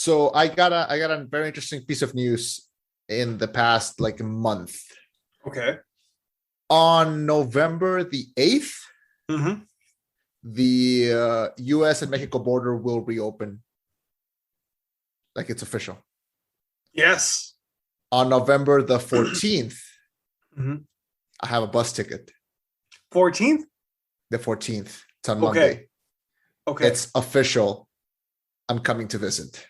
So I got a very interesting piece of news in the past like month. Okay. On November the 8th, Mm-hmm. the US and Mexico border will reopen. Like it's official. Yes. On November the 14th, Mm-hmm. I have a bus ticket. 14th? The 14th. It's on Okay. Monday. Okay. It's official. I'm coming to visit.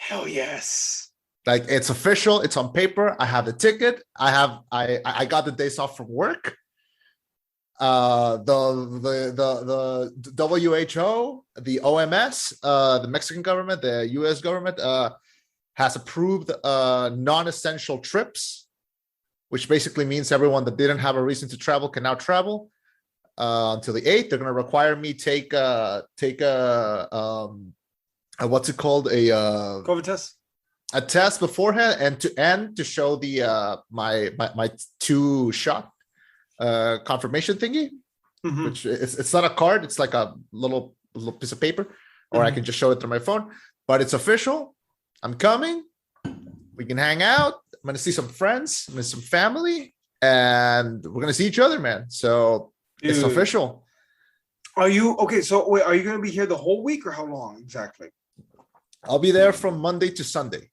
Hell yes. Like it's official. It's on paper. I have the ticket. I got the days off from work. The WHO, the OMS, the Mexican government, the US government has approved non-essential trips, which basically means everyone that didn't have a reason to travel can now travel until the 8th. They're going to require me take a what's it called, COVID test. A test beforehand, and to show the my 2-shot confirmation thingy, which it's not a card, it's like a little piece of paper, or I can just show it through my phone. But it's official. I'm coming. We can hang out. I'm gonna see some friends, I'm gonna see some family, and we're gonna see each other, man. So it's official. Are you okay? So wait, are you gonna be here the whole week or how long exactly? I'll be there from Monday to Sunday.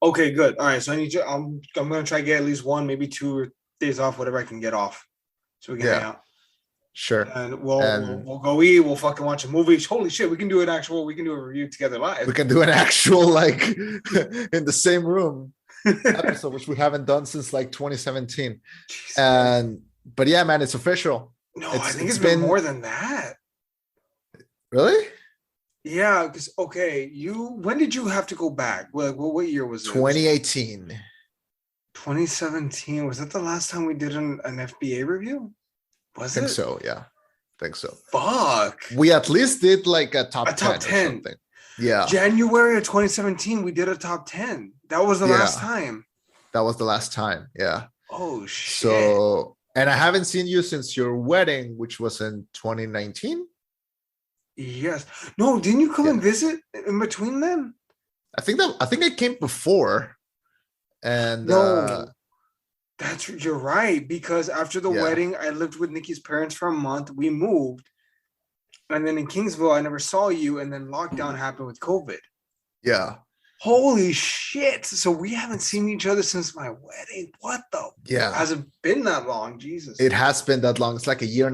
Okay, good. All right. So I need you. I'm gonna try to get at least 1, maybe 2 days off, whatever I can get off, so we can hang out. Sure. And we'll go eat. We'll fucking watch a movie. Holy shit, we can do we can do a review together live. We can do an actual like in the same room episode, which we haven't done since like 2017. Jesus. But yeah, man, it's official. No, I think it's been more than that. Really? Yeah, because when did you have to go back? What year was it? 2018. 2017. Was that the last time we did an FBA review? I think so, yeah. I think so. Fuck. We at least did like a top 10 or something. Yeah. January of 2017, we did a top 10. That was the last time. That was the last time, yeah. Oh, shit. So, and I haven't seen you since your wedding, which was in 2019. Yes. No, didn't you come and visit in between them? I think I came before. And no, you're right, because after the wedding, I lived with Nikki's parents for a month. We moved, and then in Kingsville, I never saw you, and then lockdown happened with COVID. Yeah. Holy shit! So we haven't seen each other since my wedding. What the? Yeah. Has it been that long? Jesus. It has been that long. It's like 1.5 years,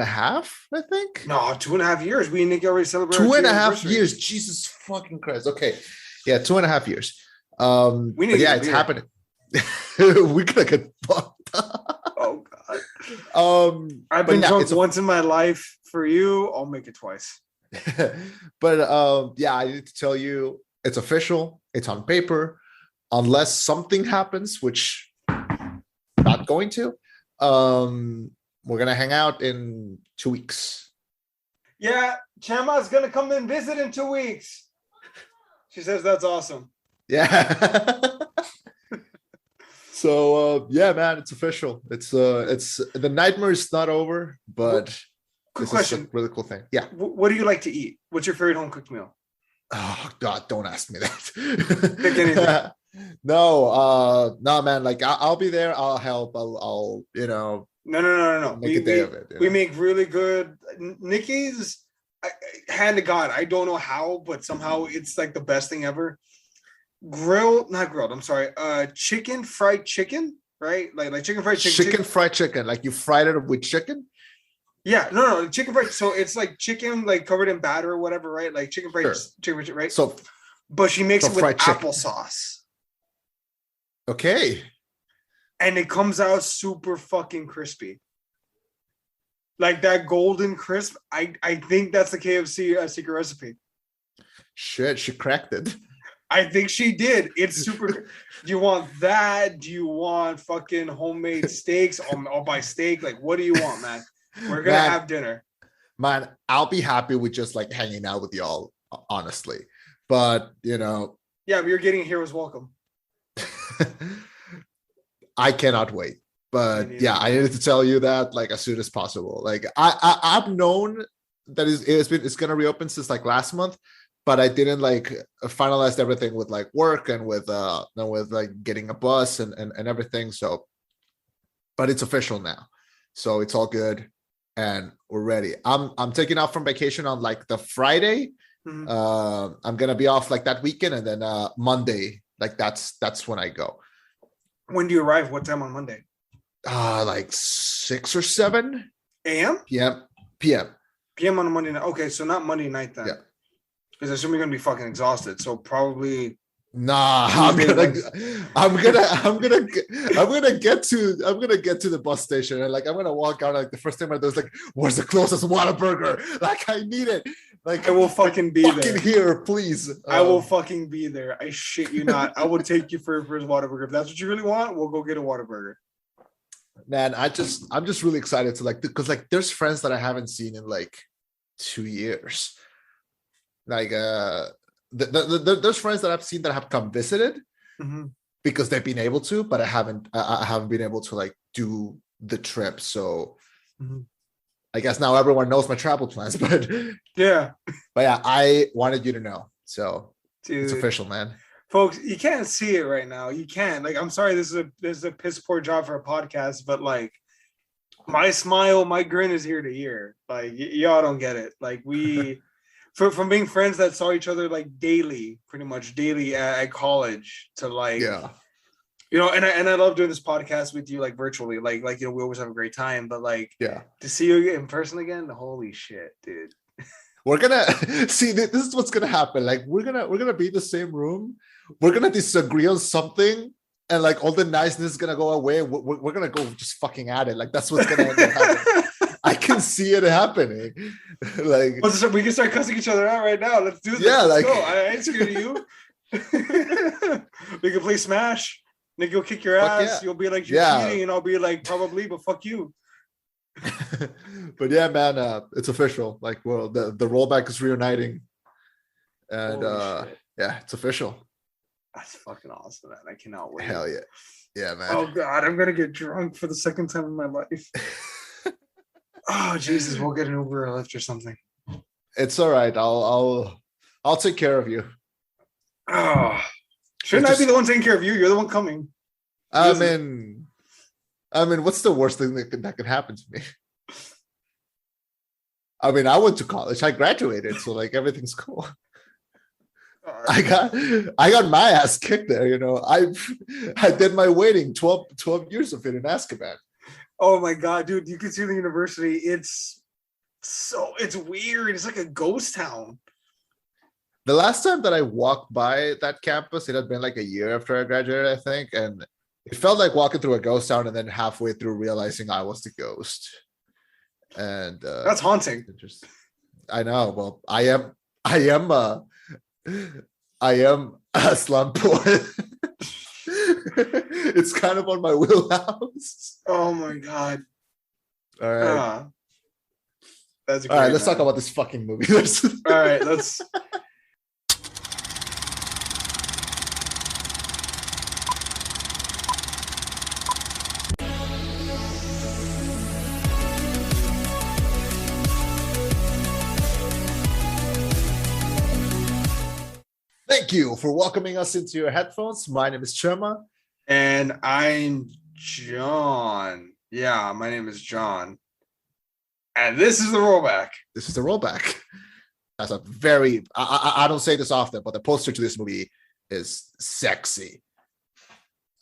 I think. No, 2.5 years. We and Nikki already celebrated 2.5 years. Jesus fucking Christ. Okay. Yeah, 2.5 years. We need it's happening. We're gonna get fucked up. Oh god. I've been drunk once in my life. For you, I'll make it twice. But I need to tell you, it's official. It's on paper. Unless something happens, which not going to, we're gonna hang out in 2 weeks. Yeah, Chema's gonna come and visit in 2 weeks. She says that's awesome. Yeah. So man, it's official. It's the nightmare is not over, but quick question. Is a really cool thing. Yeah. What do you like to eat? What's your favorite home cooked meal? Oh God, don't ask me that. Pick anything. No, man. Like I'll be there. I'll help. I'll No. Make a day of it. We make really good. Nikki's hand to God. I don't know how, but somehow it's like the best thing ever. Not grilled. I'm sorry. Chicken fried chicken, right? Like chicken fried chicken. Chicken fried chicken. Like you fried it with chicken. Yeah, no, chicken fried. So it's like chicken, like covered in batter or whatever, right? Like chicken fried chicken, right? So, but she makes it with applesauce. Okay. And it comes out super fucking crispy. Like that golden crisp. I think that's the KFC secret recipe. Shit, she cracked it. I think she did. It's super. Do you want that? Do you want fucking homemade steaks? I'll buy steak. Like, what do you want, man? We're gonna have dinner. Man, I'll be happy with just like hanging out with y'all, honestly. But Yeah, but you're getting a hero's welcome. I cannot wait. But yeah, I needed to tell you that like as soon as possible. Like I've known that it's gonna reopen since like last month, but I didn't like finalize everything with like work and with like getting a bus and everything. So, but it's official now, so it's all good, and we're ready. I'm taking off from vacation on like the Friday. I'm gonna be off like that weekend, and then Monday, like that's when I go. When do you arrive? What time on Monday? Like 6 or 7 a.m. p.m. on a Monday night. Okay, so not Monday night then. Yeah. Because I assume you're gonna be fucking exhausted. So probably. Nah, I'm gonna get to the bus station, and like I'm gonna walk out. Like the first thing I do is like, where's the closest Whataburger? Like I need it. Like I will fucking be there. Here, please. I will fucking be there. I shit you not. I will take you for a Whataburger. If that's what you really want, we'll go get a Whataburger. Man, I'm just really excited to like, because like there's friends that I haven't seen in like 2 years. Like there's friends that I've seen that have come visited because they've been able to, but I haven't been able to like do the trip. So I guess now everyone knows my travel plans, but yeah, I wanted you to know. So dude, it's official, man. Folks, you can't see it right now. You can't. Like, I'm sorry, this is a piss poor job for a podcast, but like my smile, my grin is ear to ear. Like y'all don't get it. Like we from being friends that saw each other like daily, pretty much daily at college to like you know, and I love doing this podcast with you like virtually. Like you know, we always have a great time, but like to see you in person again, holy shit, dude. We're gonna see this is what's gonna happen. Like we're gonna be in the same room. We're gonna disagree on something, and like all the niceness is gonna go away. We're gonna go just fucking at it. Like that's what's gonna happen. I can see it happening. Like we can start cussing each other out right now. Let's do this. Yeah, Let's go. I ain't scared of you. We can play Smash. Nick will kick your ass. Yeah. You'll be like you're cheating, and I'll be like probably, but fuck you. But yeah, man, it's official. Like, well, the rollback is reuniting, and yeah, it's official. That's fucking awesome, man. I cannot wait. Hell yeah, man. Oh god, I'm gonna get drunk for the second time in my life. Oh Jesus, we'll get an Uber or Lyft or something. It's all right. I'll take care of you. Oh, shouldn't I be the one taking care of you? You're the one coming. I mean, what's the worst thing that could happen to me? I mean, I went to college. I graduated, so like everything's cool. I got my ass kicked there. You know, I did my waiting 12 years of it in Azkaban. Oh my god, dude! You can see the university. It's weird. It's like a ghost town. The last time that I walked by that campus, it had been like a year after I graduated, I think, and it felt like walking through a ghost town, and then halfway through realizing I was the ghost. And that's haunting. I know. Well, I am a slum poet. It's kind of on my wheelhouse. Oh my god! All right. That's all right. Let's talk about this fucking movie. All right, let's. Thank you for welcoming us into your headphones. My name is Chema. And I'm John. Yeah, my name is John. And this is the rollback. This is the rollback. That's a very, I don't say this often, but the poster to this movie is sexy.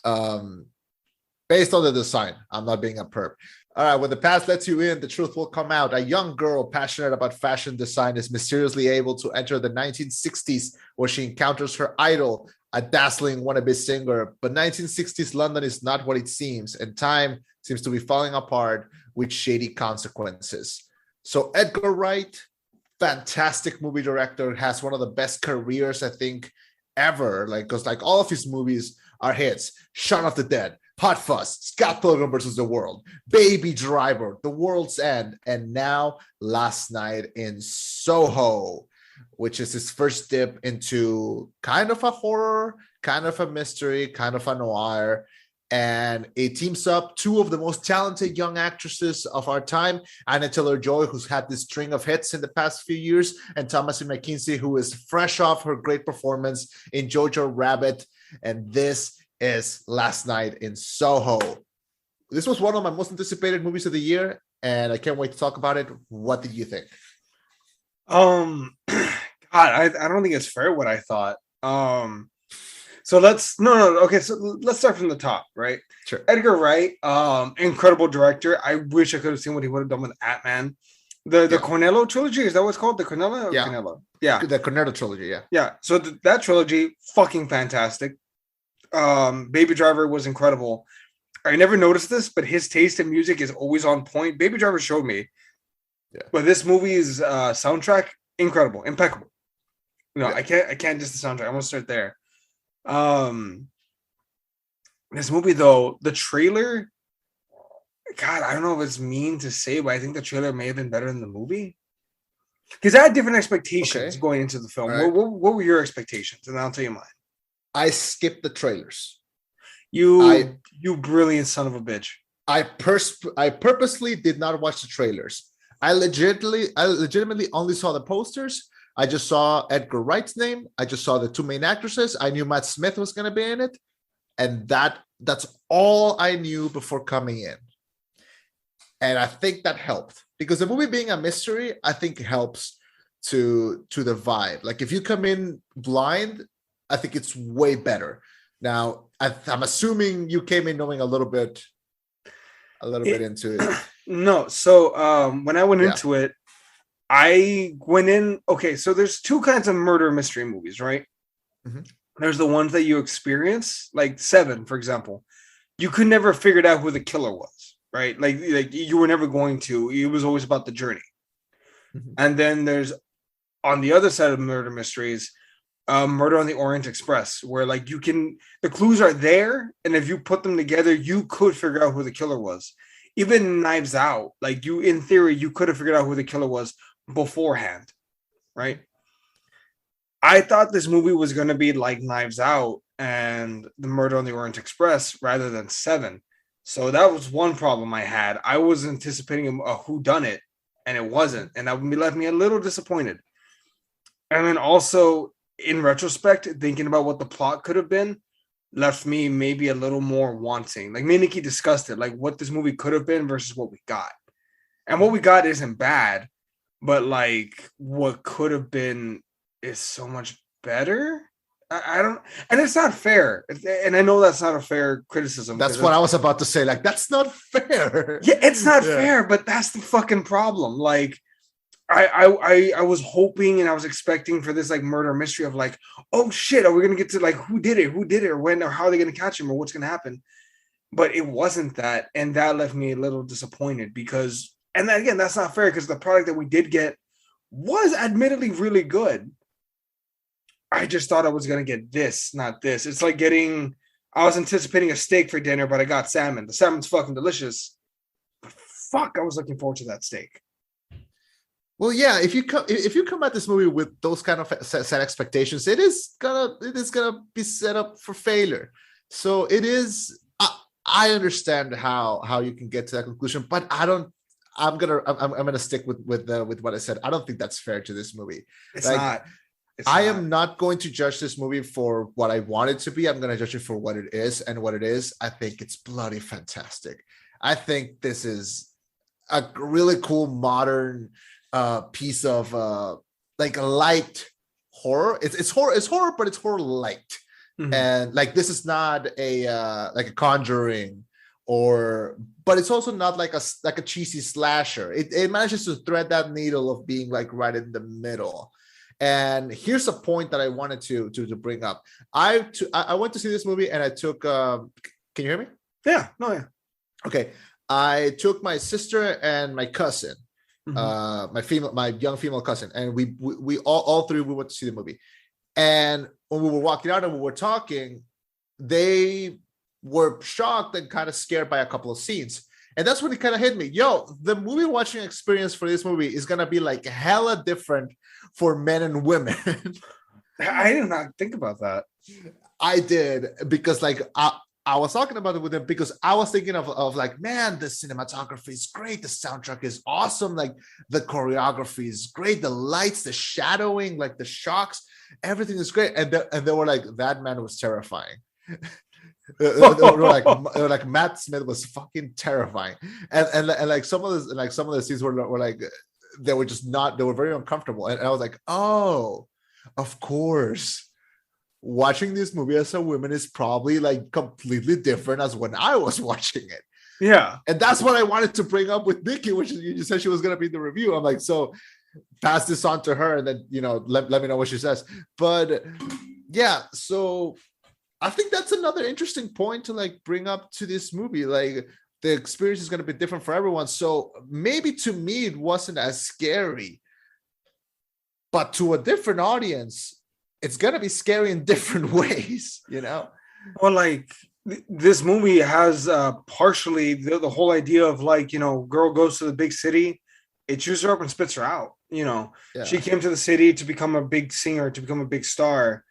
Based on the design, I'm not being a perp. All right, when the past lets you in, the truth will come out. A young girl passionate about fashion design is mysteriously able to enter the 1960s where she encounters her idol, a dazzling wannabe singer. But 1960s London is not what it seems, and time seems to be falling apart with shady consequences. So Edgar Wright, fantastic movie director, has one of the best careers, I think, ever. Like, because like all of his movies are hits. Shaun of the Dead, Hot Fuzz, Scott Pilgrim versus the World, Baby Driver, The World's End, and now Last Night in Soho, which is his first dip into kind of a horror, kind of a mystery, kind of a noir. and it teams up two of the most talented young actresses of our time, Anna Taylor-Joy, who's had this string of hits in the past few years, and Thomasin McKenzie, who is fresh off her great performance in Jojo Rabbit. And this is Last Night in Soho. This was one of my most anticipated movies of the year, and I can't wait to talk about it. What did you think? God, I don't think it's fair what I thought. So let's okay, so let's start from the top, right? Sure. Edgar Wright, incredible director. I wish I could have seen what he would have done with Ant-Man. The Cornello trilogy, is that what it's called? The Cornello or Cornello? Yeah. The Cornetto trilogy, yeah. Yeah. So that trilogy, fucking fantastic. Baby Driver was incredible. I never noticed this, but his taste in music is always on point. Baby Driver showed me. Yeah. But this movie's soundtrack, incredible, impeccable. No, I can't just the soundtrack. I'm gonna start there. This movie though, the trailer, God, I don't know if it's mean to say, but I think the trailer may have been better than the movie. Because I had different expectations going into the film. Right. What were your expectations? And I'll tell you mine. I skipped the trailers. You brilliant son of a bitch. I purposely did not watch the trailers. I legitimately only saw the posters. I just saw Edgar Wright's name. I just saw the two main actresses. I knew Matt Smith was going to be in it. And that's all I knew before coming in. And I think that helped. Because the movie being a mystery, I think helps to the vibe. Like if you come in blind, I think it's way better. Now, I'm assuming you came in knowing a little bit into it. No. So when I went into it, I went in, okay, so there's two kinds of murder mystery movies, right? Mm-hmm. There's the ones that you experience, like Seven, for example. You could never figure out who the killer was, right? Like you were never going to. It was always about the journey. Mm-hmm. And then there's, on the other side of murder mysteries, Murder on the Orient Express, where like the clues are there, and if you put them together, you could figure out who the killer was. Even Knives Out, like in theory, you could have figured out who the killer was beforehand, right? I thought this movie was going to be like Knives Out and the Murder on the Orient Express rather than Seven. So that was one problem I had. I was anticipating a whodunit, and it wasn't, and that left me a little disappointed. And then also, in retrospect, thinking about what the plot could have been left me maybe a little more wanting. Like me and Nikki discussed it, like what this movie could have been versus what we got. And what we got isn't bad, but like what could have been is so much better. I don't, and it's not fair. And I know that's not a fair criticism. That's what I was about to say. Like, that's not fair. Yeah, it's not fair, but that's the fucking problem. Like, I was hoping and I was expecting for this like murder mystery of like, oh shit, are we gonna get to like who did it, or when, or how are they gonna catch him, or what's gonna happen? But it wasn't that, and that left me a little disappointed because, and then again, that's not fair because the product that we did get was admittedly really good. I just thought I was gonna get this, not this. It's like I was anticipating a steak for dinner, but I got salmon. The salmon's fucking delicious. But fuck, I was looking forward to that steak. Well, yeah, if you come at this movie with those kind of set expectations, it is gonna be set up for failure. So it is. I understand how you can get to that conclusion, but I don't. I'm gonna stick with what I said. I don't think that's fair to this movie. It's not. I am not going to judge this movie for what I want it to be. I'm going to judge it for what it is, and what it is, I think it's bloody fantastic. I think this is a really cool modern piece of like a light horror. It's horror, but it's horror light. Mm-hmm. And like this is not a like a Conjuring, but it's also not like a cheesy slasher. It manages to thread that needle of being like right in the middle. And here's a point that I wanted to bring up. I went to see this movie and I took. Can you hear me? Yeah. No. Yeah. Okay. I took my sister and my cousin, my young female cousin, and we all three we went to see the movie. And when we were walking out and we were talking, they were shocked and kind of scared by a couple of scenes. And that's when it kind of hit me. Yo, the movie watching experience for this movie is gonna be like hella different for men and women. I did not think about that. I did, because like I was talking about it with him because I was thinking of like, man, the cinematography is great, the soundtrack is awesome, like the choreography is great, the lights, the shadowing, like the shocks, everything is great. And they were like, that man was terrifying. they were like Matt Smith was fucking terrifying, and like some of the scenes were like they were very uncomfortable, and I was like, oh, of course. Watching this movie as a woman is probably like completely different as when I was watching it. Yeah. And that's what I wanted to bring up with Nikki, which is you said she was going to be in the review. I'm like, so pass this on to her and then, let me know what she says. But yeah, so I think that's another interesting point to like bring up to this movie. Like the experience is going to be different for everyone. So maybe to me, it wasn't as scary, but to a different audience, it's going to be scary in different ways, Well, like this movie has partially the whole idea of like, girl goes to the big city, it chews her up and spits her out. Yeah. She came to the city to become a big singer, to become a big star.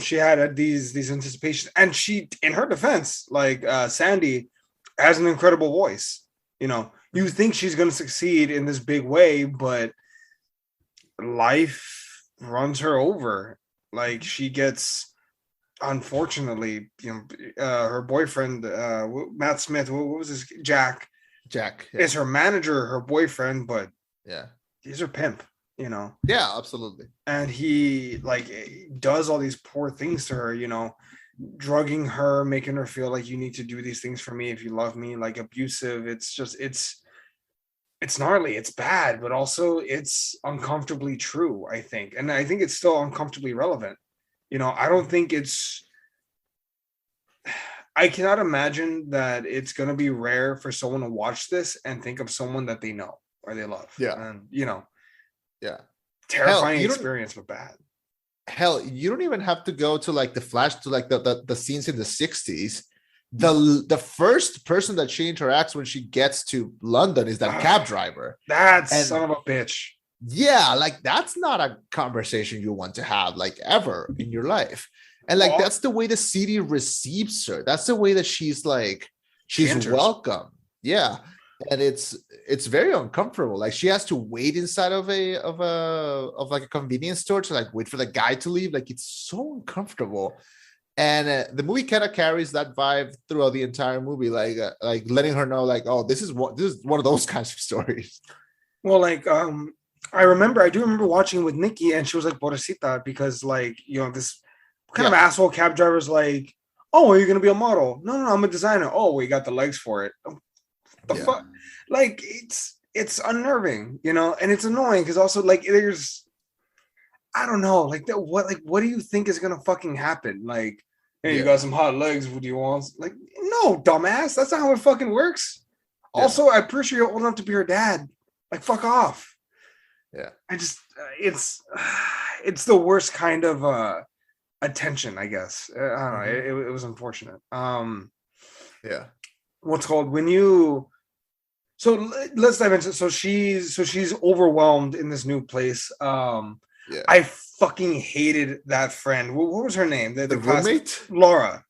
She had these anticipations, and she, in her defense, like Sandy has an incredible voice. You think she's going to succeed in this big way, but life runs her over. Like she gets, unfortunately, her boyfriend, Matt Smith, what was his, Jack is her manager, her boyfriend, but he's her pimp, Yeah, absolutely. And he like does all these poor things to her, drugging her, making her feel like you need to do these things for me if you love me, like abusive. It's just it's gnarly, it's bad, but also it's uncomfortably true, I think. And I think it's still uncomfortably relevant. I don't think I cannot imagine that it's going to be rare for someone to watch this and think of someone that they know or they love. Yeah. And, Hell, terrifying experience, but bad. Hell, you don't even have to go to like the flash to like the scenes in the 60s. The first person that she interacts when she gets to London is that cab driver. Son of a bitch. Yeah, like that's not a conversation you want to have like ever in your life. And like that's the way the city receives her. That's the way that she's welcome. Yeah. And it's very uncomfortable. Like she has to wait inside of like a convenience store to like wait for the guy to leave. Like it's so uncomfortable. And the movie kind of carries that vibe throughout the entire movie, like letting her know, like, oh, this is one of those kinds of stories. Well, like, I do remember watching with Nikki, and she was like, "Pobrecita," because like, this kind of asshole cab driver's like, "Oh, are you gonna be a model?" No, I'm a designer. Oh, we got the legs for it. The fuck, like it's unnerving, and it's annoying because also like there's, I don't know, like that. What do you think is gonna fucking happen? Like, hey, you got some hot legs. What do you want? Like, no, dumbass. That's not how it fucking works. Yeah. Also, I'm pretty sure you're old enough to be her dad. Like, fuck off. Yeah. I just, it's the worst kind of attention, I guess. I don't know. It was unfortunate. Yeah. What's called when you. So let's dive into. So she's overwhelmed in this new place. Yeah. I fucking hated that friend. What was her name? The roommate? Laura.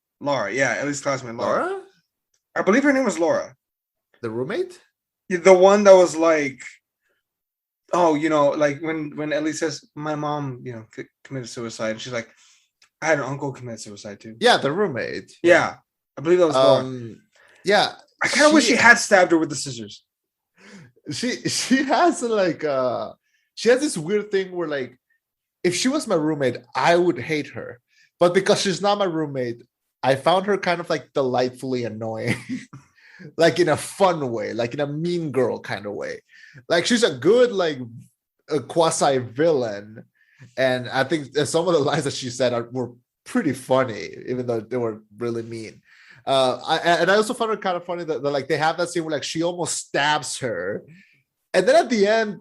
Yeah, at least classmate Laura. I believe her name was Laura. The roommate? The one that was like, oh, like when Ellie says, my mom, committed suicide. And she's like, I had an uncle commit suicide too. Yeah, the roommate. Yeah. I believe that was Laura. Yeah. I kind of wish she had stabbed her with the scissors. She has like she has this weird thing where like if she was my roommate, I would hate her. But because she's not my roommate, I found her kind of like delightfully annoying. Like in a fun way, like in a mean girl kind of way. Like she's a good like a quasi villain. And I think some of the lines that she said were pretty funny, even though they were really mean. I also found it kind of funny that like they have that scene where like she almost stabs her. And then at the end,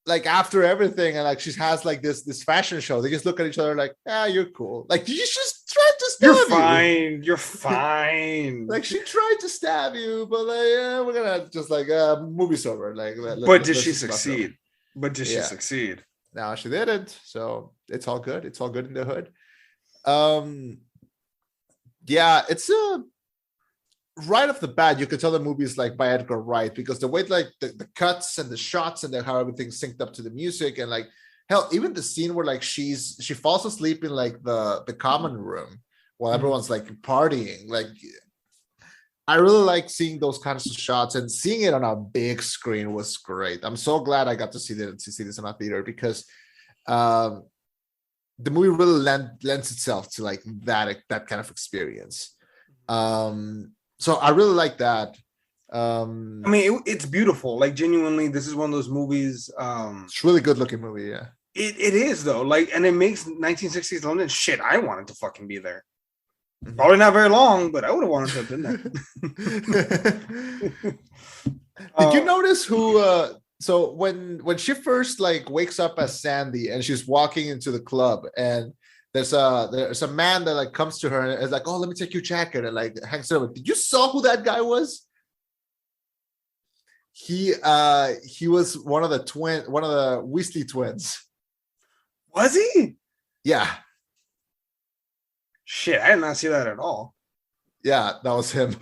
like after everything, and like she has like this fashion show, they just look at each other like, you're cool. Like you just tried to stab you. You're fine. Like she tried to stab you, but like we're gonna just like movie's over. Like, but did she succeed? She succeed? No, she didn't. So it's all good. It's all good in the hood. Yeah, it's a right off the bat, you could tell the movie is like by Edgar Wright because the way like the cuts and the shots and how everything's synced up to the music and like hell, even the scene where like she falls asleep in like the common room while everyone's like partying. Like I really like seeing those kinds of shots and seeing it on a big screen was great. I'm so glad I got to see this in a theater because the movie really lends itself to like that kind of experience. So I really like that. I mean, it's beautiful. Like genuinely, this is one of those movies. It's a really good looking movie. Yeah, it is though. Like, and it makes 1960s London. Shit, I wanted to fucking be there. Probably not very long, but I would have wanted to have been there. Did you notice who? So when she first like wakes up as Sandy and she's walking into the club and there's a man that like comes to her and is like, oh, let me take your jacket and like hangs it over. Did you saw who that guy was? He was one of the Weasley twins. Was he? Yeah. Shit, I did not see that at all. Yeah, that was him.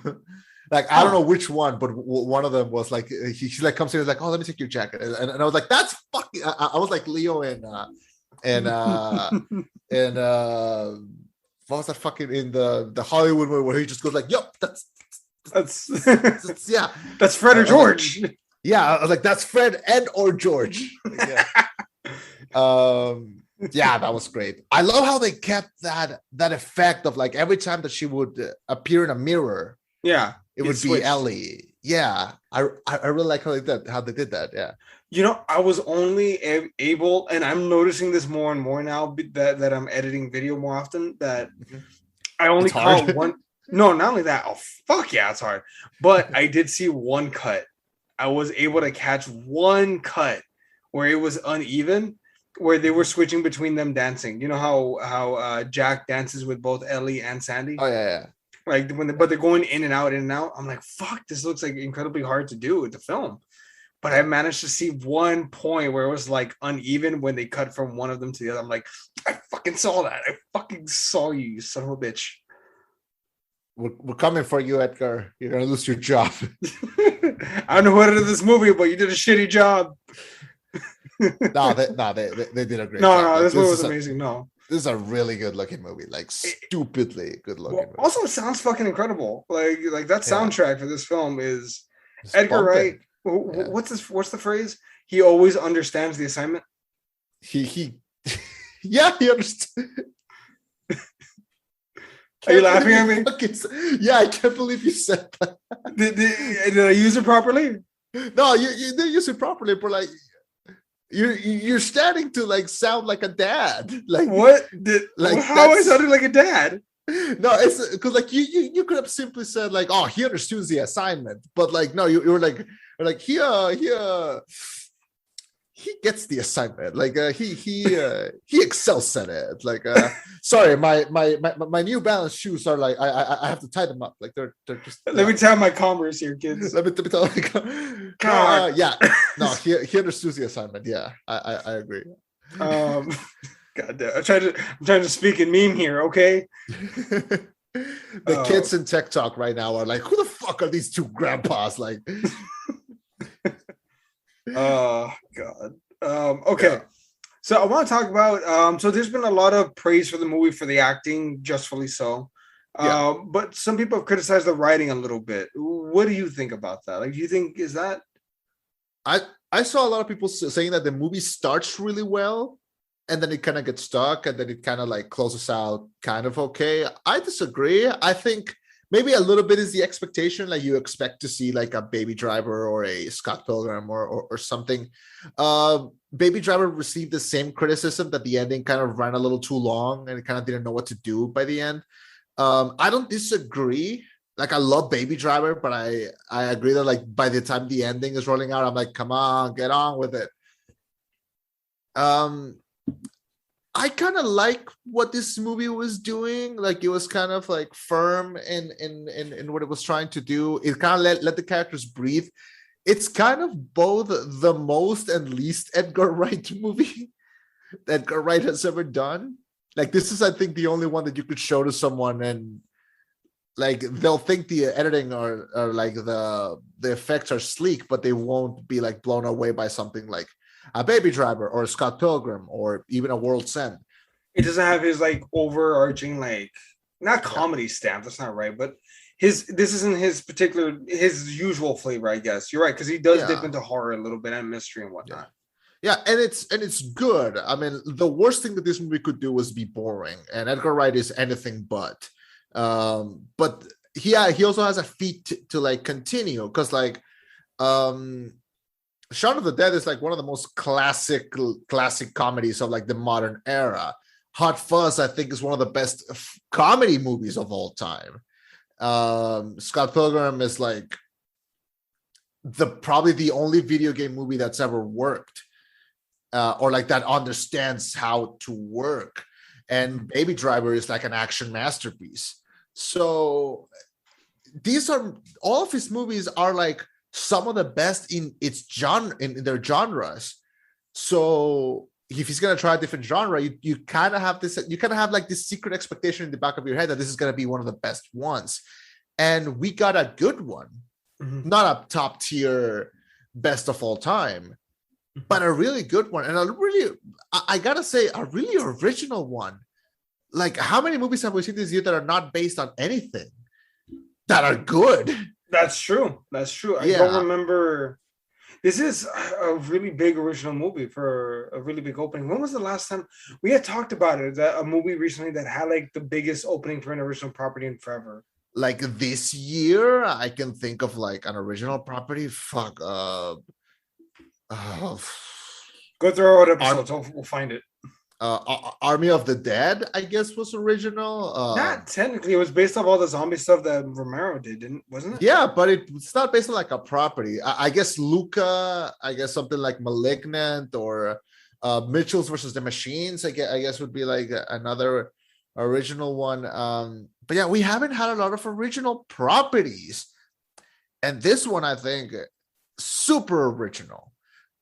Like I don't know which one, but one of them was like he like comes in and is like, oh, let me take your jacket, and I was like, that's fucking. I was like Leo and what was that fucking in the Hollywood movie where he just goes like, yep, that's yeah, that's Fred or George. Yeah, I was like, that's Fred and or George. Yeah. Yeah, that was great. I love how they kept that effect of like every time that she would appear in a mirror. Yeah, it would be Ellie. Yeah, I really like how they did that. Yeah. You know, I was only able, and I'm noticing this more and more now that I'm editing video more often, that I only caught one. No, not only that. Oh, fuck yeah, it's hard. But I did see one cut. I was able to catch one cut where it was uneven, where they were switching between them dancing. You know how Jack dances with both Ellie and Sandy? Oh, yeah. Like but they're going in and out, in and out. I'm like, fuck, this looks like incredibly hard to do with the film. But I managed to see one point where it was like uneven when they cut from one of them to the other. I'm like, I fucking saw that. I fucking saw you, you son of a bitch. We're coming for you, Edgar. You're gonna lose your job. I don't know what it is this movie, but you did a shitty job. They did a great job. No, this movie was amazing. This is a really good looking movie, like stupidly good looking. Movie. Also, it sounds fucking incredible. Like that soundtrack for this film is it's Edgar Wright. Yeah. What's the phrase? He always understands the assignment. He yeah, he understands. Are you laughing at me? Yeah, I can't believe you said that. Did I use it properly? No, you didn't use it properly, but like you're starting to like sound like a dad. Like what? How I sounded like a dad? No, it's because like you could have simply said like, oh, he understands the assignment, but like no, you were like he gets the assignment. Like he excels at it. Like sorry, my New Balance shoes are like I have to tie them up. Like they're just. Let me tie my Converse here, kids. Let me tell. God. Yeah, no, he understands the assignment. Yeah, I agree. God damn, I'm trying to speak in meme here. Okay. The kids in TikTok right now are like, who the fuck are these two grandpas? Like. Oh God. Okay. Yeah. So I want to talk about so there's been a lot of praise for the movie for the acting, justly so. But some people have criticized the writing a little bit. What do you think about that? Like, do you think is that I saw a lot of people saying that the movie starts really well and then it kind of gets stuck and then it kind of like closes out kind of okay. I disagree. I think maybe a little bit is the expectation, like you expect to see like a Baby Driver or a Scott Pilgrim or something. Baby Driver received the same criticism that the ending kind of ran a little too long and it kind of didn't know what to do by the end. I don't disagree. Like I love Baby Driver, but I agree that like by the time the ending is rolling out, I'm like, come on, get on with it. I kind of like what this movie was doing. Like it was kind of like firm in what it was trying to do. It kind of let the characters breathe. It's kind of both the most and least Edgar Wright movie that Edgar Wright has ever done. Like this is, I think, the only one that you could show to someone and like they'll think the editing or like the effects are sleek, but they won't be like blown away by something like a Baby Driver or Scott Pilgrim or even A World's End. It doesn't have his like overarching like not comedy stamp. That's not right, but this isn't his usual flavor. I guess you're right because he does dip into horror a little bit and mystery and whatnot. Yeah, and it's good. I mean, the worst thing that this movie could do was be boring, and Edgar Wright is anything but. But he also has a feat to like continue because like Shaun of the Dead is like one of the most classic comedies of like the modern era. Hot Fuzz, I think, is one of the best comedy movies of all time. Scott Pilgrim is like probably the only video game movie that's ever worked, or like that understands how to work. And Baby Driver is like an action masterpiece. So all of his movies are like some of the best in its genre, in their genres. So if he's gonna try a different genre, you kind of have like this secret expectation in the back of your head that this is gonna be one of the best ones. And we got a good one, not a top tier best of all time, but a really good one. And I gotta say, a really original one. Like, how many movies have we seen this year that are not based on anything that are good? That's true. I don't remember. This is a really big original movie for a really big opening. When was the last time we had talked about it? A movie recently that had like the biggest opening for an original property in forever. Like this year, I can think of like an original property. Go through our old episodes. We'll find it. Army of the Dead, I guess, was original. Not technically, it was based off all the zombie stuff that Romero did, wasn't it? Yeah, but it's not based on like a property. I guess Luca, I guess something like Malignant or Mitchell's versus the Machines, I guess would be like another original one. But yeah, we haven't had a lot of original properties. And this one, I think, super original.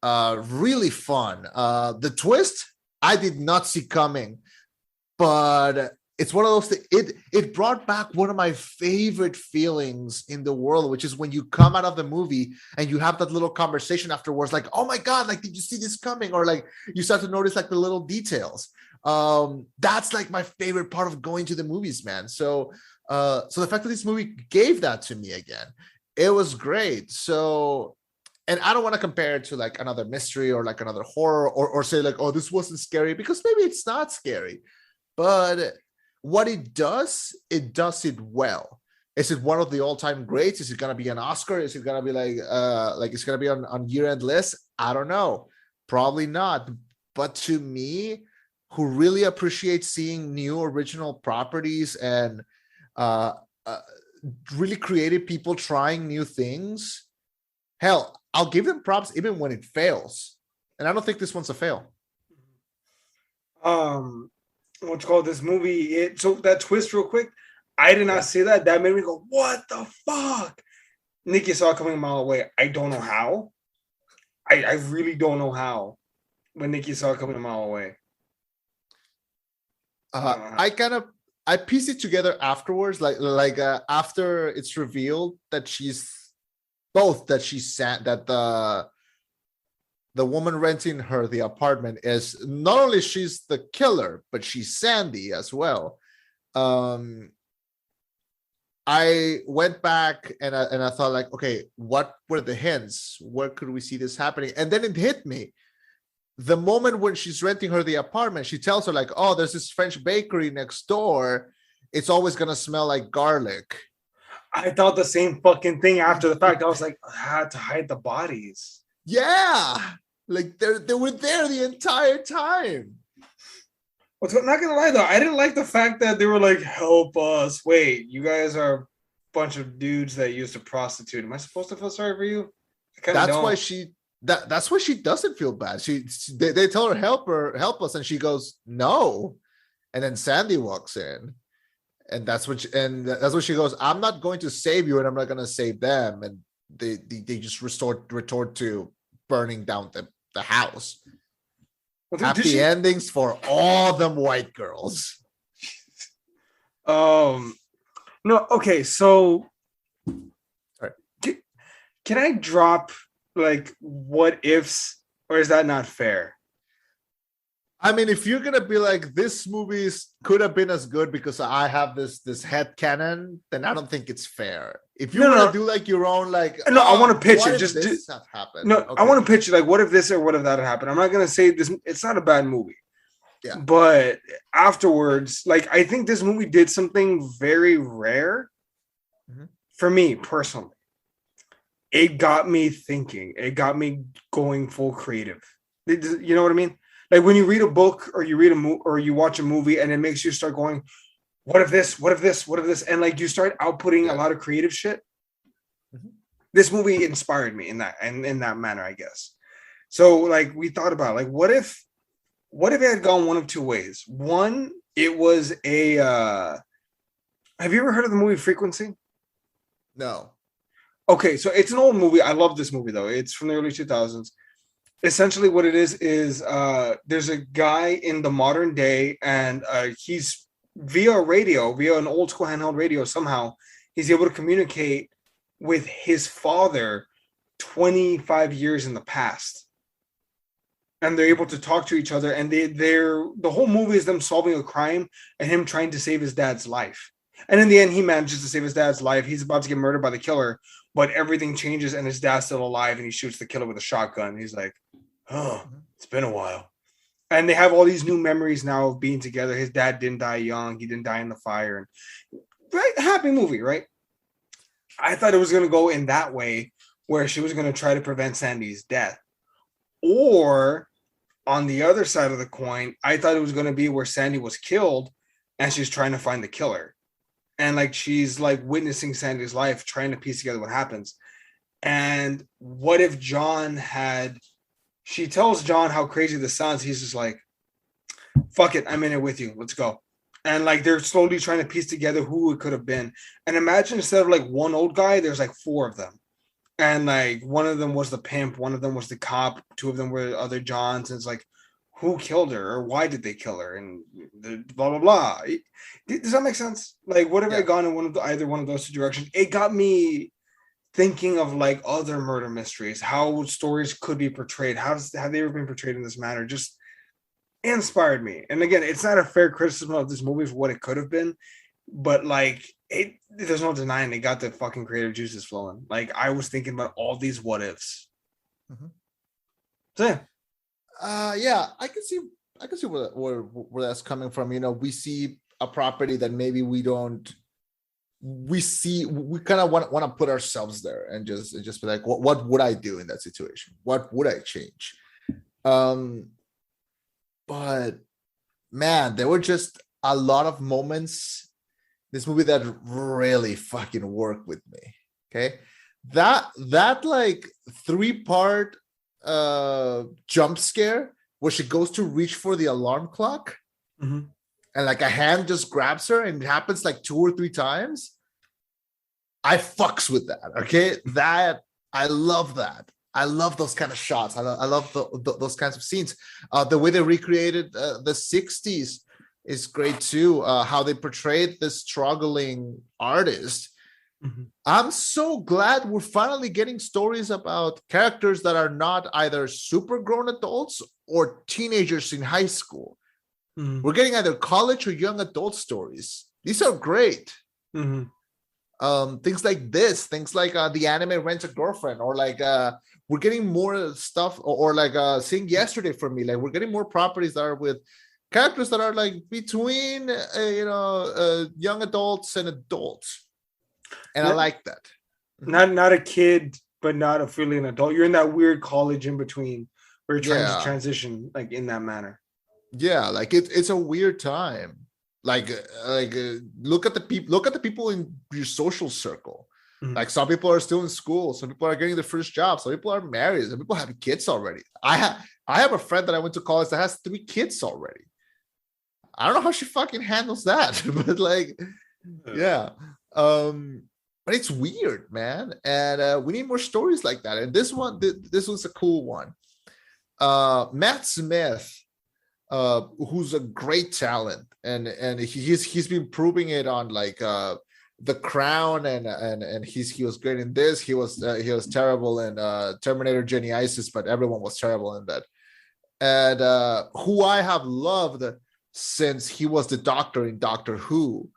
Really fun. The twist, I did not see coming, but it's one of those things. It brought back one of my favorite feelings in the world, which is when you come out of the movie and you have that little conversation afterwards, like, oh my God, like, did you see this coming? Or like, you start to notice like the little details. That's like my favorite part of going to the movies, man. So the fact that this movie gave that to me again, it was great. So, and I don't want to compare it to like another mystery or like another horror or say like, oh, this wasn't scary, because maybe it's not scary, but what it does it well. Is it one of the all-time greats? Is it going to be an Oscar? Is it going to be like it's going to be on year-end list? I don't know. Probably not. But to me, who really appreciates seeing new original properties and really creative people trying new things, hell, I'll give them props even when it fails. And I don't think this one's a fail. What's called this movie? So that twist, real quick, I did not see that. That made me go, "What the fuck?" Nikki saw it coming a mile away. I don't know how. I really don't know how. When Nikki saw it coming a mile away, I pieced it together afterwards, like after it's revealed that the woman renting her the apartment is not only she's the killer, but she's Sandy as well. I went back and I thought like, okay, what were the hints? Where could we see this happening? And then it hit me. The moment when she's renting her the apartment, she tells her like, oh, there's this French bakery next door. It's always going to smell like garlic. I thought the same fucking thing after the fact. I was like, I had to hide the bodies. Yeah. Like they were there the entire time. Well, not gonna lie though, I didn't like the fact that they were like, help us. Wait, you guys are a bunch of dudes that used to prostitute. Am I supposed to feel sorry for you? That's why she doesn't feel bad. They tell her help us, and she goes, no. And then Sandy walks in. And that's what she goes, I'm not going to save you, and I'm not going to save them. And they just retort to burning down the house. Well, happy endings for all them white girls. No, okay, so Sorry. can I drop like what ifs, or is that not fair? I mean, if you're gonna be like this movie could have been as good because I have this head canon, then I don't think it's fair. If you No, want no, to do like your own, like, no. I want to pitch what it. if Just this have happened? no. I Okay, want to pitch it. Like, what if this or what if that had happened? I'm not gonna say this. It's not a bad movie. yeah, But afterwards, like I think this movie did something very rare for me personally. It got me thinking. It got me going full creative. You know what I mean? Like when you read a book or you read or you watch a movie and it makes you start going, what if this? What if this? What if this? And like you start outputting a lot of creative shit. This movie inspired me in that and in that manner, I guess. So like we thought about like what if it had gone one of two ways? One, it was a have you ever heard of the movie Frequency? no, Okay, so it's an old movie. I love this movie though. It's from the early 2000s. Essentially what it is there's a guy in the modern day and he's via an old school handheld radio somehow he's able to communicate with his father 25 years in the past. And they're able to talk to each other, and they're the whole movie is them solving a crime and him trying to save his dad's life. And in the end, he manages to save his dad's life. He's about to get murdered by the killer, but everything changes, and his dad's still alive, and he shoots the killer with a shotgun. He's like, "Oh, it's been a while." And they have all these new memories now of being together. His dad didn't die young; he didn't die in the fire. And right, happy movie, right? I thought it was going to go in that way, where she was going to try to prevent Sandy's death. Or on the other side of the coin, I thought it was going to be where Sandy was killed and she's trying to find the killer. And like she's like witnessing Sandy's life, trying to piece together what happens. And what if she tells John how crazy this sounds. He's just like, fuck it, I'm in it with you. Let's go. And like they're slowly trying to piece together who it could have been. And imagine instead of like one old guy, there's like four of them. And like one of them was the pimp, one of them was the cop, two of them were other Johns. And it's like, who killed her or why did they kill her? And blah blah blah. Does that make sense? Like, what if I gone in either one of those two directions? It got me thinking of like other murder mysteries, how stories could be portrayed. Have they ever been portrayed in this manner? Just inspired me. And again, it's not a fair criticism of this movie for what it could have been, but like there's no denying they got the fucking creative juices flowing. Like I was thinking about all these what ifs. So yeah, I can see where that's coming from. You know, we see a property that maybe we kind of want to put ourselves there and just be like, what would I do in that situation? What would I change? But man, there were just a lot of moments this movie that really fucking worked with me. Okay, that like 3-part jump scare where she goes to reach for the alarm clock and like a hand just grabs her and it happens like 2 or 3 times. I fucks with that. Okay, that I love that. I love those kind of shots. I love those kinds of scenes. The way they recreated the 60s is great too. How they portrayed this struggling artist. I'm so glad we're finally getting stories about characters that are not either super grown adults or teenagers in high school. We're getting either college or young adult stories. These are great. Things like this, things like the anime Rent a Girlfriend, or like we're getting more stuff, or like Seeing Yesterday for me. Like we're getting more properties that are with characters that are like between young adults and adults, and I like that. Not a kid, but not a fully an adult. You're in that weird college in between where you're trying to transition, like in that manner. Yeah, like it's a weird time. Like look at the people in your social circle. Like some people are still in school, some people are getting their first job, some people are married, some people have kids already. I have a friend that I went to college that has 3 kids already. I don't know how she fucking handles that, but like, yeah. But it's weird, man, and we need more stories like that. And this was a cool one. Matt Smith, who's a great talent, and he's been proving it on like The Crown, and he was great in this. He was terrible in Terminator Genesis, but everyone was terrible in that. And who I have loved since he was the Doctor in Doctor Who.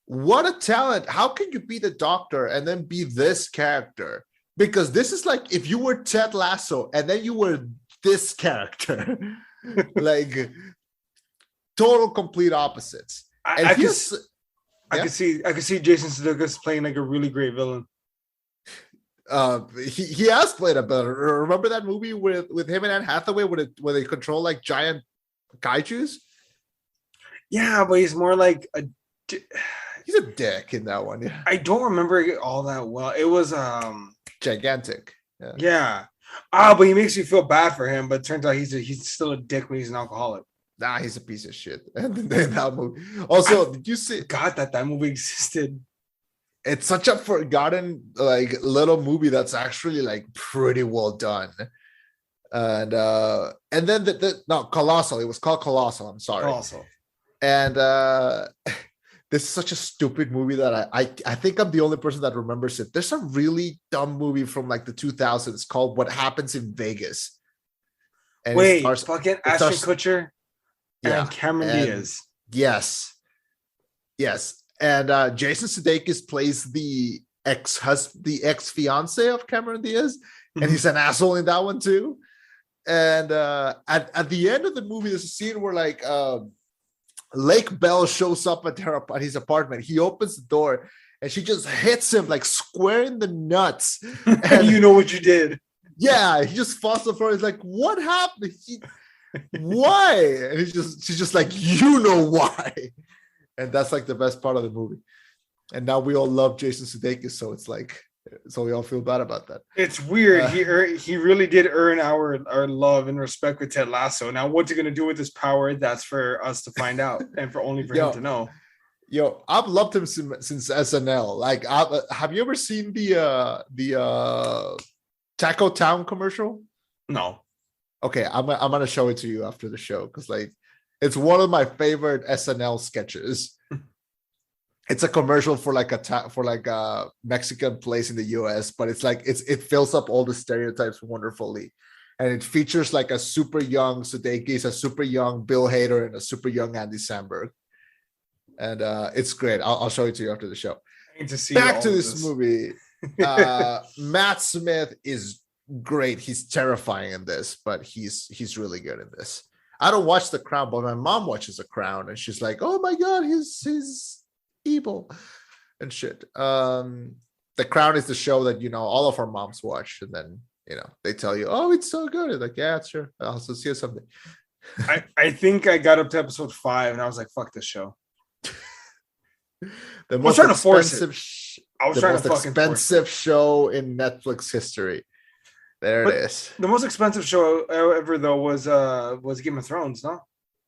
What a talent. How can you be the Doctor and then be this character? Because this is like if you were Ted Lasso and then you were this character. Like total complete opposites. I could see Jason Sudeikis playing like a really great villain. He has played a villain. Remember that movie with him and Anne Hathaway where they control like giant kaijus? Yeah, but he's more like he's a dick in that one. Yeah, I don't remember it all that well. It was gigantic. Yeah. But he makes you feel bad for him. But it turns out he's still a dick when he's an alcoholic. Nah, he's a piece of shit. And then that movie. Also, did you see? God, that movie existed. It's such a forgotten like little movie that's actually like pretty well done. And then Colossal. It was called Colossal. I'm sorry. Colossal. And this is such a stupid movie that I think I'm the only person that remembers it. There's a really dumb movie from like the 2000s called What Happens in Vegas. And wait, fucking Ashton Kutcher and Cameron Diaz. Yes. And Jason Sudeikis plays the ex-fiance of Cameron Diaz, and he's an asshole in that one too. And at the end of the movie, there's a scene where like Lake Bell shows up at his apartment. He opens the door and she just hits him like square in the nuts. And you know what you did. Yeah, he just falls to the floor. He's like, what happened? Why? And she's just like, you know why. And that's like the best part of the movie. And now we all love Jason Sudeikis, so it's like, so we all feel bad about that. It's weird. He really did earn our love and respect with Ted Lasso. Now, what's he gonna do with his power? That's for us to find out, and for him to know. Yo, I've loved him since SNL. Like, have you ever seen the Taco Town commercial? No. Okay, I'm gonna show it to you after the show because like it's one of my favorite SNL sketches. It's a commercial for like a Mexican place in the US, but it's like it fills up all the stereotypes wonderfully, and it features like a super young Sudeikis, a super young Bill Hader, and a super young Andy Samberg, and it's great. I'll show it to you after the show. I need to see back to this movie. Matt Smith is great. He's terrifying in this, but he's really good in this. I don't watch The Crown, but my mom watches The Crown, and she's like, "Oh my god, he's evil and shit." The Crown is the show that all of our moms watch, and then they tell you, "Oh, it's so good." It's like, "Yeah, sure. I'll see you someday." I think I got up to episode 5, and I was like, "Fuck this show." The most expensive show in Netflix history. There it is. The most expensive show ever, though, was Game of Thrones, no?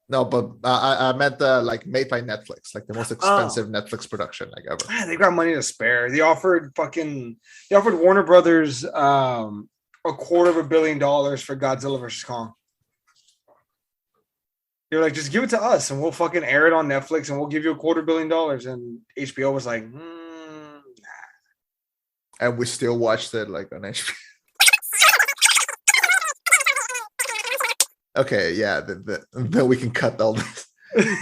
No, but I meant like made by Netflix, like the most expensive Netflix production like ever. Man, they got money to spare. They offered Warner Brothers $250 million for Godzilla vs. Kong. They were like, just give it to us and we'll fucking air it on Netflix and we'll give you $250 million. And HBO was like, nah. And we still watched it like on HBO. Okay, yeah, then we can cut all this.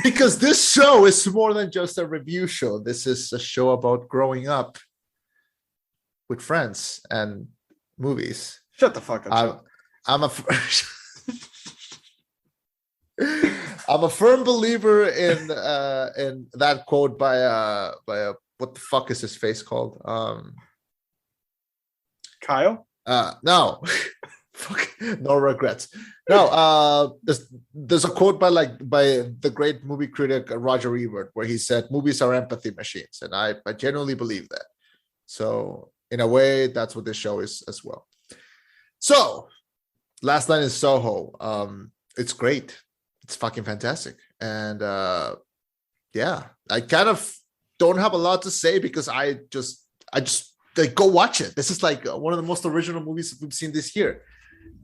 Because this show is more than just a review show. This is a show about growing up with friends and movies. Shut the fuck up. I'm a firm believer in that quote by what the fuck is his face called? Kyle? No. Fuck, no regrets. No, there's a quote by the great movie critic Roger Ebert where he said movies are empathy machines, and I genuinely believe that. So in a way, that's what this show is as well. So Last Night in Soho, it's great. It's fucking fantastic, and yeah, I kind of don't have a lot to say because I just like go watch it. This is like one of the most original movies we've seen this year.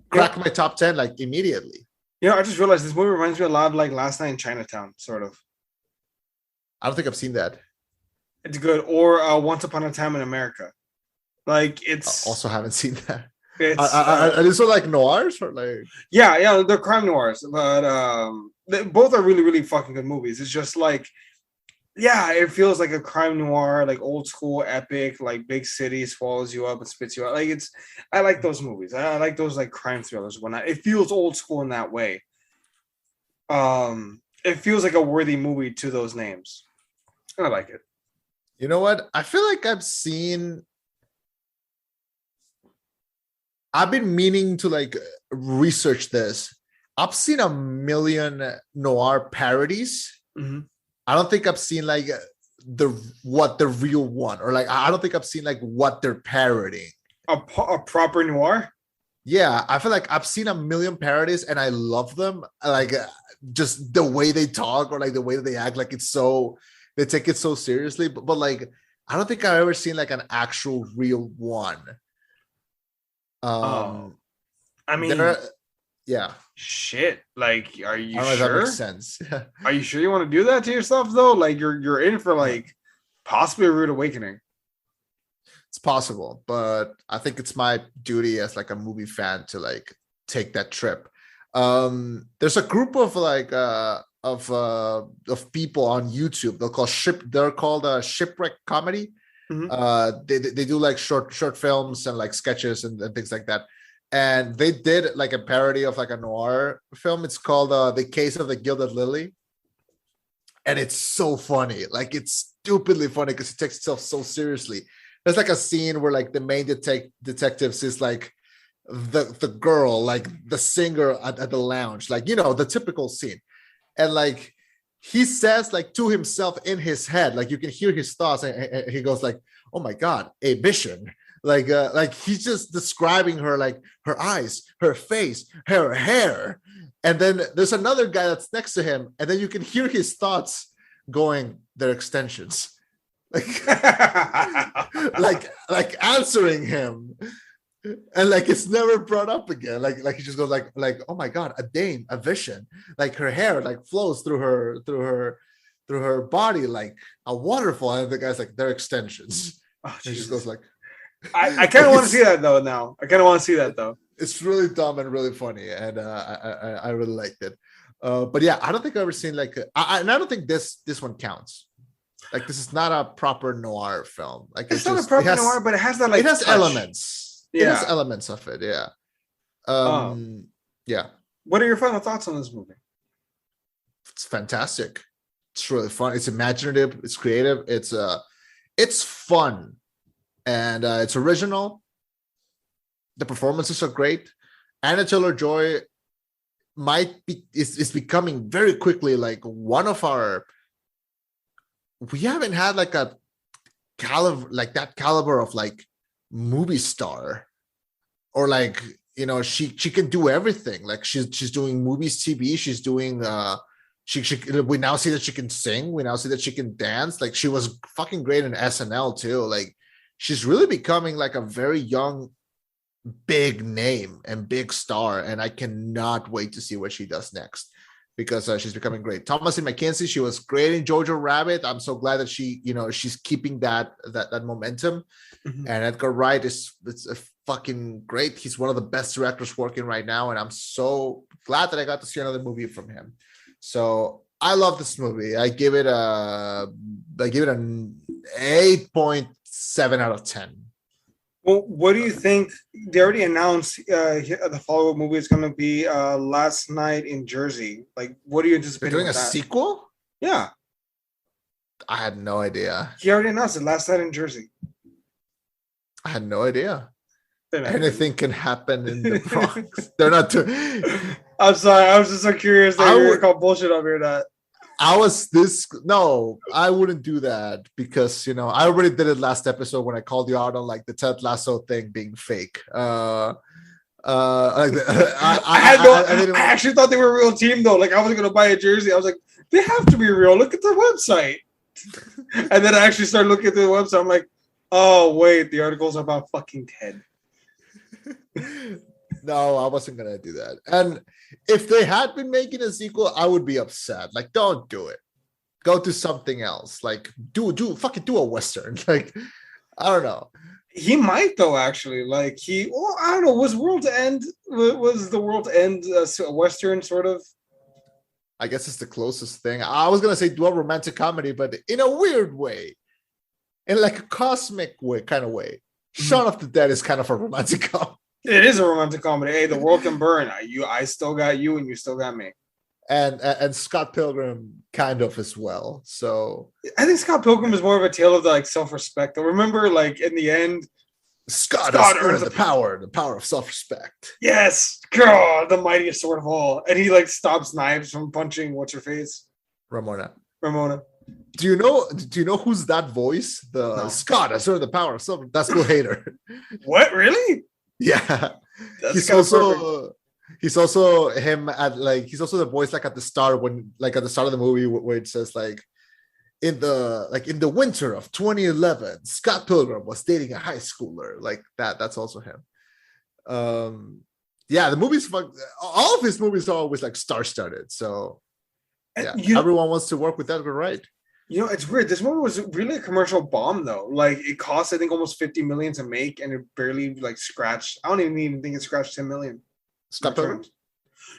Crack my top 10 like immediately. I just realized this movie reminds me a lot of like Last Night in Chinatown, sort of. I don't think I've seen that. It's good. Or Once Upon a Time in America. Like it's Also haven't seen that. it's Are these like noirs or like? yeah, they're crime noirs, but both are really, really fucking good movies. It's just like, yeah, it feels like a crime noir, like old school epic, like big city swallows you up and spits you out. Like I like those movies. I like those like crime thrillers. It feels old school in that way. It feels like a worthy movie to those names. I like it. You know what? I feel like I've been meaning to like research this. I've seen a million noir parodies. Mm-hmm. I don't think I've seen like the real one, or like I don't think I've seen like what they're parodying. A proper noir? Yeah, I feel like I've seen a million parodies and I love them. Like just the way they talk or like the way that they act, like it's so they take it so seriously. But like I don't think I've ever seen like an actual real one. I mean, yeah. Shit. Like, are you I don't know sure? if that makes sense. Are you sure you want to do that to yourself though? Like you're in for like possibly a rude awakening. It's possible, but I think it's my duty as like a movie fan to like take that trip. There's a group of like of people on YouTube. They're called Shipwreck Comedy. Mm-hmm. They do like short films and like sketches and things like that. And they did like a parody of like a noir film. It's called The Case of the Gilded Lily. And it's so funny. Like it's stupidly funny because it takes itself so seriously. There's like a scene where like the main detectives is like the girl, like the singer at the lounge, like, you know, the typical scene. And like he says like to himself in his head, like you can hear his thoughts, and he goes like, oh my God, a vision. Like he's just describing her, like her eyes, her face, her hair. And then there's another guy that's next to him, and then you can hear his thoughts going, their extensions. Like, like answering him, and like it's never brought up again. Like he just goes like oh my God, a dame, a vision. Like her hair like flows through her body like a waterfall, and the guy's like, their extensions. Oh, he just goes like, I kind of want to see that though. Now I kind of want to see that though. It's really dumb and really funny, and I really liked it. But yeah, I don't think I've ever seen like and I don't think this one counts. Like this is not a proper noir film. Like it's not a proper noir, but it has that like it has touch. Elements. Yeah. It has elements of it. Yeah. Yeah. What are your final thoughts on this movie? It's fantastic. It's really fun. It's imaginative. It's creative. It's fun, and it's original. The performances are great. Anna Taylor-Joy is becoming very quickly like one of our. We haven't had like a caliber of like movie star, or like, you know, she can do everything. Like she's doing movies, TV. She's doing we now see that she can sing. We now see that she can dance. Like she was fucking great in SNL too. Like she's really becoming like a very young, big name and big star. And I cannot wait to see what she does next, because she's becoming great. Thomasin McKenzie, she was great in Jojo Rabbit. I'm so glad that she's keeping that momentum. Mm-hmm. And Edgar Wright is a fucking great. He's one of the best directors working right now, and I'm so glad that I got to see another movie from him. So I love this movie. I give it an 8.7 out of 10. Well, what do you think? They already announced the follow-up movie is going to be Last Night in Jersey. Like, what are you anticipating? They're doing a sequel? Yeah. I had no idea. He already announced it, Last Night in Jersey. I had no idea. Anything can happen in the Bronx. They're not too. I'm sorry. I was just so curious that you were called bullshit up here. That I wouldn't do that, because, you know, I already did it last episode when I called you out on like the Ted Lasso thing being fake. I actually thought they were a real team though. Like I was gonna buy a jersey. I was like, they have to be real. Look at their website. And then I actually started looking at the website. I'm like, oh wait, the articles are about fucking Ted. No, I wasn't gonna do that. And if they had been making a sequel, I would be upset. Like, don't do it. Go to something else. Like do a Western. Like, I don't know. He might though, actually. Like I don't know. Was the World End a Western sort of? I guess it's the closest thing. I was gonna say do a romantic comedy, but in a weird way, in like a cosmic way, kind of way. Shaun of the Dead is kind of a romantic comedy. It is a romantic comedy. Hey, the world can burn. I still got you, and you still got me. And Scott Pilgrim kind of as well. So I think Scott Pilgrim is more of a tale of like self-respect. I remember, like in the end, Scott has earned the power of self-respect. Yes, God, the mightiest sword of all, and he like stops knives from punching what's her face, Ramona. Do you know who's that voice? Scott has earned the power of self. That's Bill Hader. What, really? Yeah, he's also him at like he's also the voice like at the start of the movie where it says like in the winter of 2011 Scott Pilgrim was dating a high schooler, like that. That's also him. Yeah, the movies, all of his movies are always like star-studded, so yeah, everyone wants to work with Edgar Wright. You know, it's weird. This movie was really a commercial bomb, though. Like, it cost, I think, almost $50 million to make, and it barely like scratched. I don't even think it scratched $10 million. Scott Pilgrim?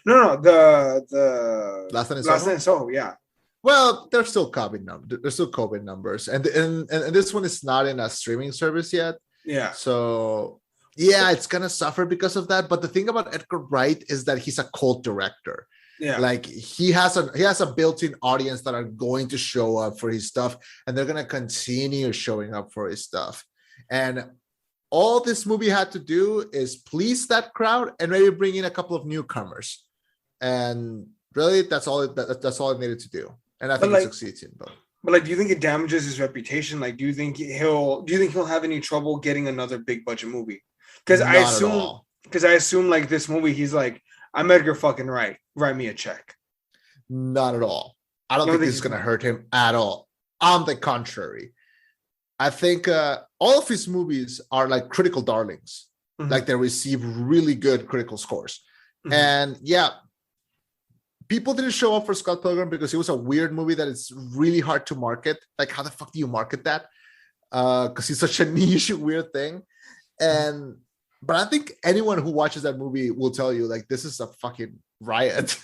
No, the Last Night in Soho, yeah. Well, there's still COVID numbers. There's still COVID numbers, and this one is not in a streaming service yet. Yeah. So yeah, it's gonna suffer because of that. But the thing about Edgar Wright is that he's a cult director. Yeah. Like he has a built-in audience that are going to show up for his stuff, and they're gonna continue showing up for his stuff. And all this movie had to do is please that crowd and maybe bring in a couple of newcomers. And really, that's all it needed to do. And I think it succeeds in both. But like, do you think it damages his reputation? Like, do you think he'll have any trouble getting another big budget movie? Because I assume like this movie, he's like, I'm Edgar fucking Wright. Write me a check. Not at all. I don't think this is going to hurt him at all. On the contrary, I think all of his movies are like critical darlings. Mm-hmm. Like they receive really good critical scores. Mm-hmm. And yeah, people didn't show up for Scott Pilgrim because it was a weird movie that it's really hard to market. Like, how the fuck do you market that? Because it's such a niche, weird thing. But I think anyone who watches that movie will tell you, like, this is a fucking riot.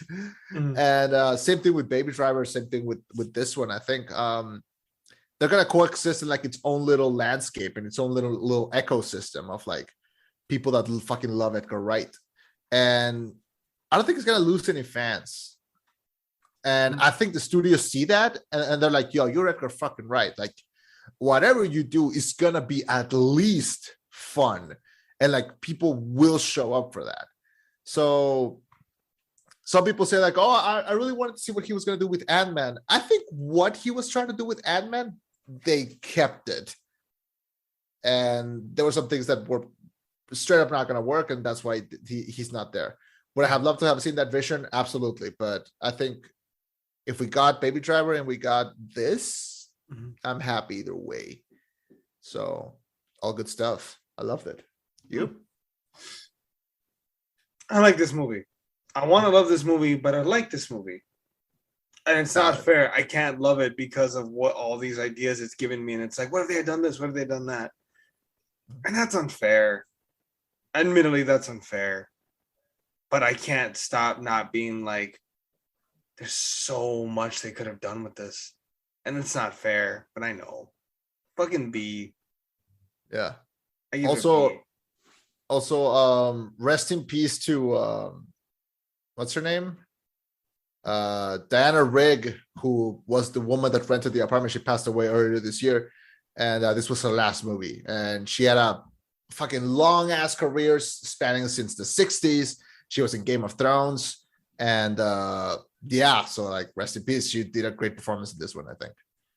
Mm-hmm. And same thing with Baby Driver, same thing with this one. I think they're going to coexist in, like, its own little landscape and its own little ecosystem of, like, people that fucking love Edgar Wright. And I don't think it's going to lose any fans. And I think the studios see that, and they're like, yo, you're Edgar fucking Wright. Like, whatever you do is going to be at least fun. And like people will show up for that. So some people say like, oh, I really wanted to see what he was going to do with Ant-Man. I think what he was trying to do with Ant-Man, they kept it. And there were some things that were straight up not going to work. And that's why he's not there. Would I have loved to have seen that vision? Absolutely. But I think if we got Baby Driver and we got this, I'm happy either way. So all good stuff. I loved it. You? I like this movie. I want to love this movie, but I like this movie. And it's not fair. I can't love it because of what all these ideas it's given me. And it's like, what if they had done this? What if they had done that? And that's unfair. Admittedly, that's unfair. But I can't stop not being like, there's so much they could have done with this. And it's not fair, but I know. Fucking B. Yeah. Also, rest in peace to what's her name? Diana Rigg, who was the woman that rented the apartment. She passed away earlier this year, and this was her last movie. And she had a fucking long ass career spanning since the 60s. She was in Game of Thrones, and yeah, so like rest in peace. She did a great performance in this one, I think.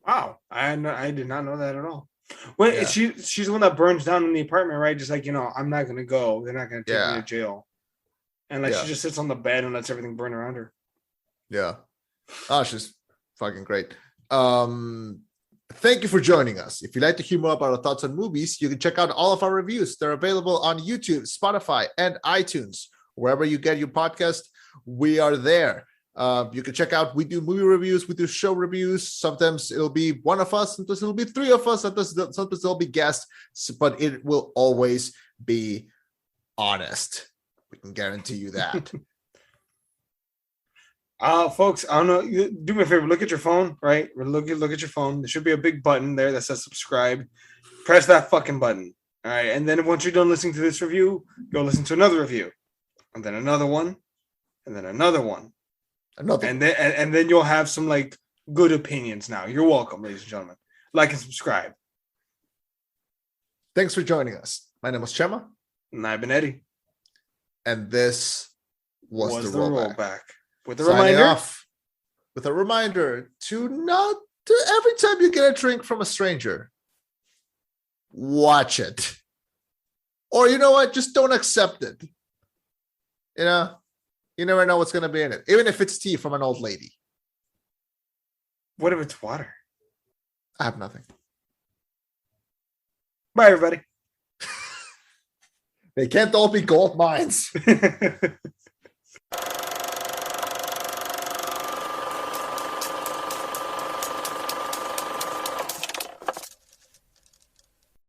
Wow, I did not know that at all. Wait, yeah. She's the one that burns down in the apartment, right? Just like, I'm not gonna go. They're not gonna take me to jail. And like she just sits on the bed and lets everything burn around her. Yeah. Oh, she's fucking great. Thank you for joining us. If you'd like to hear more about our thoughts on movies, you can check out all of our reviews. They're available on YouTube, Spotify, and iTunes. Wherever you get your podcast, we are there. You can check out, we do movie reviews, we do show reviews. Sometimes it'll be one of us, sometimes it'll be three of us, sometimes there'll be guests, but it will always be honest. We can guarantee you that. Folks, I don't know. Do me a favor. Look at your phone, right? Look at your phone. There should be a big button there that says subscribe. Press that fucking button. All right. And then once you're done listening to this review, go listen to another review. And then another one. And then another one. And then you'll have some like good opinions now. You're welcome, ladies and gentlemen. Like and subscribe. Thanks for joining us. My name was Chema. And I've been Eddie. And this was the rollback. With a reminder to not to every time you get a drink from a stranger, watch it. Or you know what? Just don't accept it. You know, you never know what's going to be in it. Even if it's tea from an old lady. What if it's water? I have nothing. Bye, everybody. They can't all be gold mines.